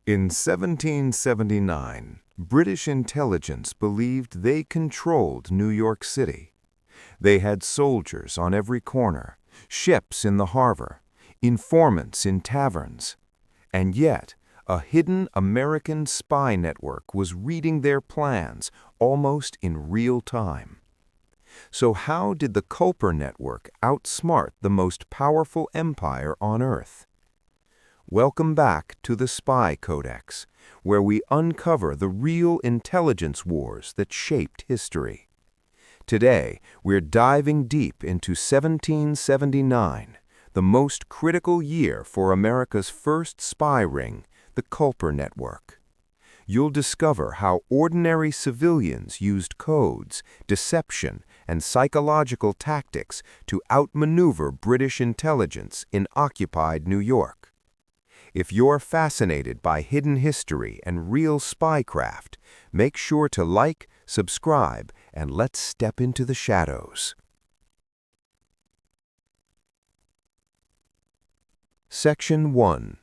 In 1779, British intelligence believed they controlled New York City. They had soldiers on every corner, ships in the harbor, informants in taverns. And yet, a hidden American spy network was reading their plans almost in real time. So how did the Culper network outsmart the most powerful empire on Earth? Welcome back to the Spy Codex, where we uncover the real intelligence wars that shaped history. Today, we're diving deep into 1779, the most critical year for America's first spy ring, the Culper Network. You'll discover how ordinary civilians used codes, deception, and psychological tactics to outmaneuver British intelligence in occupied New York. If you're fascinated by hidden history and real spycraft, make sure to like, subscribe, and let's step into the shadows. Section 1.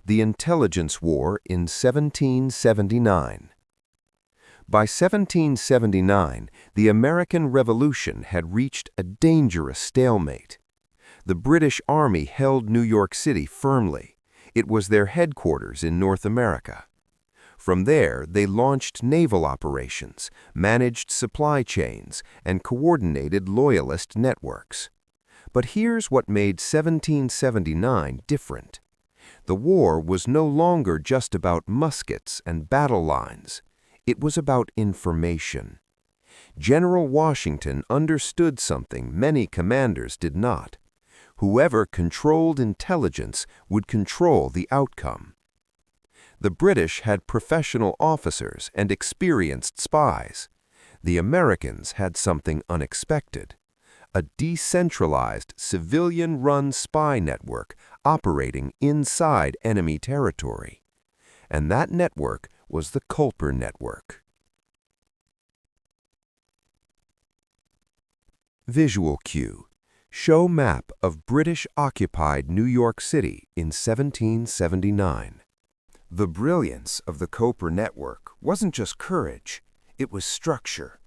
The Intelligence War in 1779. By 1779, the American Revolution had reached a dangerous stalemate. The British Army held New York City firmly. It was their headquarters in North America. From there, they launched naval operations, managed supply chains, and coordinated loyalist networks. But here's what made 1779 different. The war was no longer just about muskets and battle lines. It was about information. General Washington understood something many commanders did not. Whoever controlled intelligence would control the outcome. The British had professional officers and experienced spies. The Americans had something unexpected: a decentralized, civilian-run spy network operating inside enemy territory. And that network was the Culper Network. Visual cue. Show map of British-occupied New York City in 1779. The brilliance of the Culper Network wasn't just courage, it was structure.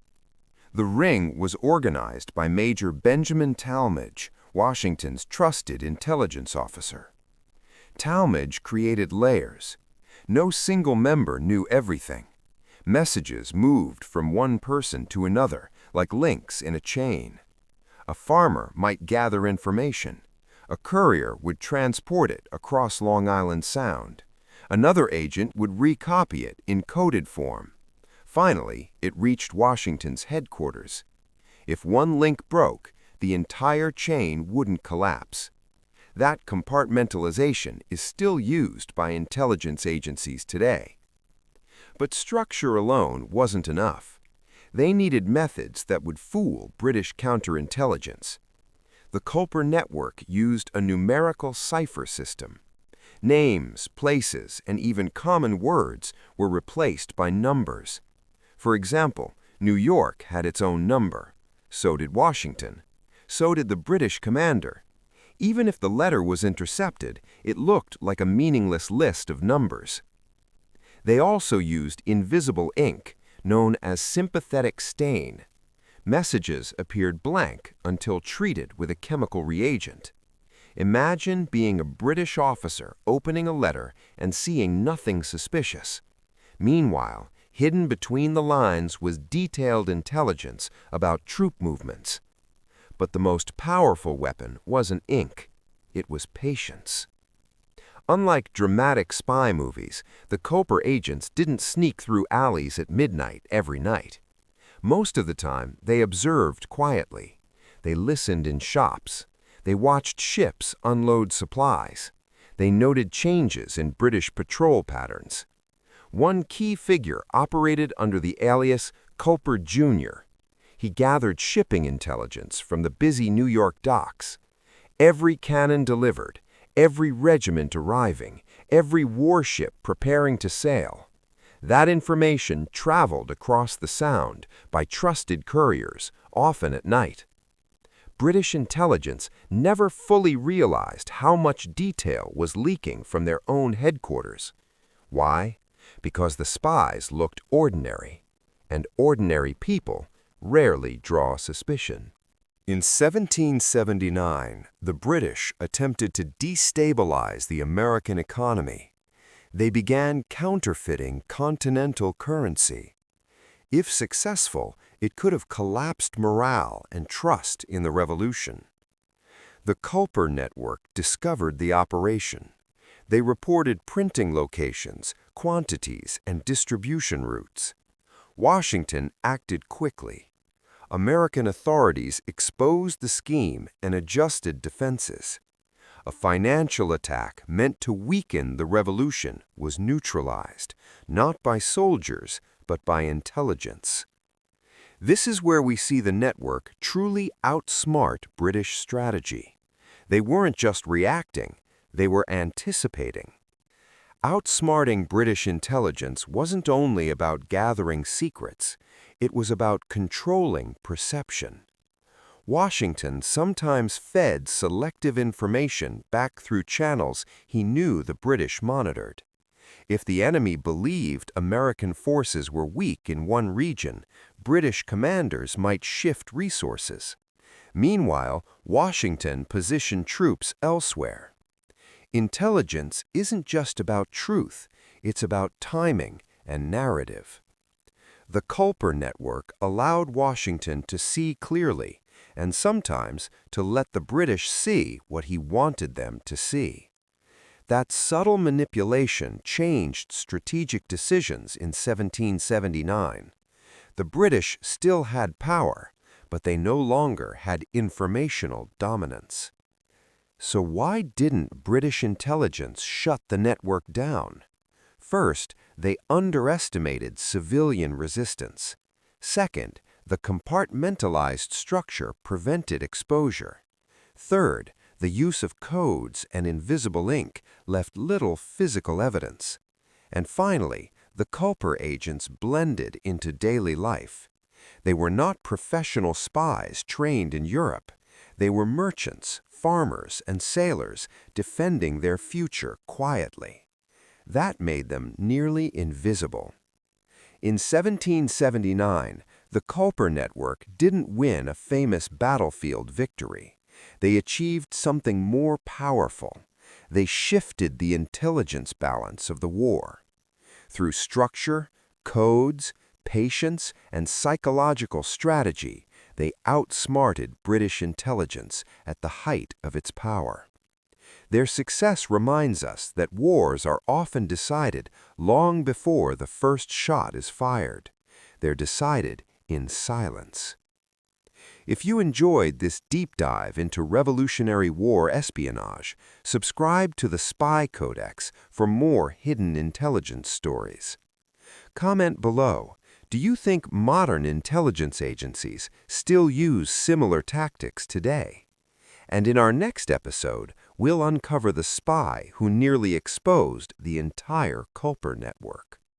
The ring was organized by Major Benjamin Talmadge, Washington's trusted intelligence officer. Talmadge created layers. No single member knew everything. Messages moved from one person to another, like links in a chain. A farmer might gather information. A courier would transport it across Long Island Sound. Another agent would recopy it in coded form. Finally, it reached Washington's headquarters. If one link broke, the entire chain wouldn't collapse. That compartmentalization is still used by intelligence agencies today. But structure alone wasn't enough. They needed methods that would fool British counterintelligence. The Culper Network used a numerical cipher system. Names, places, and even common words were replaced by numbers. For example, New York had its own number. So did Washington. So did the British commander. Even if the letter was intercepted, it looked like a meaningless list of numbers. They also used invisible ink, known as sympathetic stain. Messages appeared blank until treated with a chemical reagent. Imagine being a British officer opening a letter and seeing nothing suspicious. Meanwhile, hidden between the lines was detailed intelligence about troop movements. But the most powerful weapon wasn't ink. It was patience. Unlike dramatic spy movies, the Culper agents didn't sneak through alleys at midnight every night. Most of the time, they observed quietly. They listened in shops. They watched ships unload supplies. They noted changes in British patrol patterns. One key figure operated under the alias Culper Jr. He gathered shipping intelligence from the busy New York docks. Every cannon delivered, every regiment arriving, every warship preparing to sail. That information traveled across the Sound by trusted couriers, often at night. British intelligence never fully realized how much detail was leaking from their own headquarters. Why? Because the spies looked ordinary, and ordinary people rarely draw suspicion. In 1779, the British attempted to destabilize the American economy. They began counterfeiting continental currency. If successful, it could have collapsed morale and trust in the revolution. The Culper Network discovered the operation. They reported printing locations, quantities, and distribution routes. Washington acted quickly. American authorities exposed the scheme and adjusted defenses. A financial attack meant to weaken the revolution was neutralized, not by soldiers, but by intelligence. This is where we see the network truly outsmart British strategy. They weren't just reacting, they were anticipating. Outsmarting British intelligence wasn't only about gathering secrets, it was about controlling perception. Washington sometimes fed selective information back through channels he knew the British monitored. If the enemy believed American forces were weak in one region, British commanders might shift resources. Meanwhile, Washington positioned troops elsewhere. Intelligence isn't just about truth, it's about timing and narrative. The Culper Network allowed Washington to see clearly, and sometimes to let the British see what he wanted them to see. That subtle manipulation changed strategic decisions in 1779. The British still had power, but they no longer had informational dominance. So why didn't British intelligence shut the network down? First, they underestimated civilian resistance. Second, the compartmentalized structure prevented exposure. Third, the use of codes and invisible ink left little physical evidence. And finally, the Culper agents blended into daily life. They were not professional spies trained in Europe. They were merchants, farmers, and sailors defending their future quietly. That made them nearly invisible. In 1779, the Culper Network didn't win a famous battlefield victory. They achieved something more powerful. They shifted the intelligence balance of the war. Through structure, codes, patience, and psychological strategy, they outsmarted British intelligence at the height of its power. Their success reminds us that wars are often decided long before the first shot is fired. They're decided in silence. If you enjoyed this deep dive into Revolutionary War espionage, subscribe to the Spy Codex for more hidden intelligence stories. Comment below. Do you think modern intelligence agencies still use similar tactics today? And in our next episode, we'll uncover the spy who nearly exposed the entire Culper network.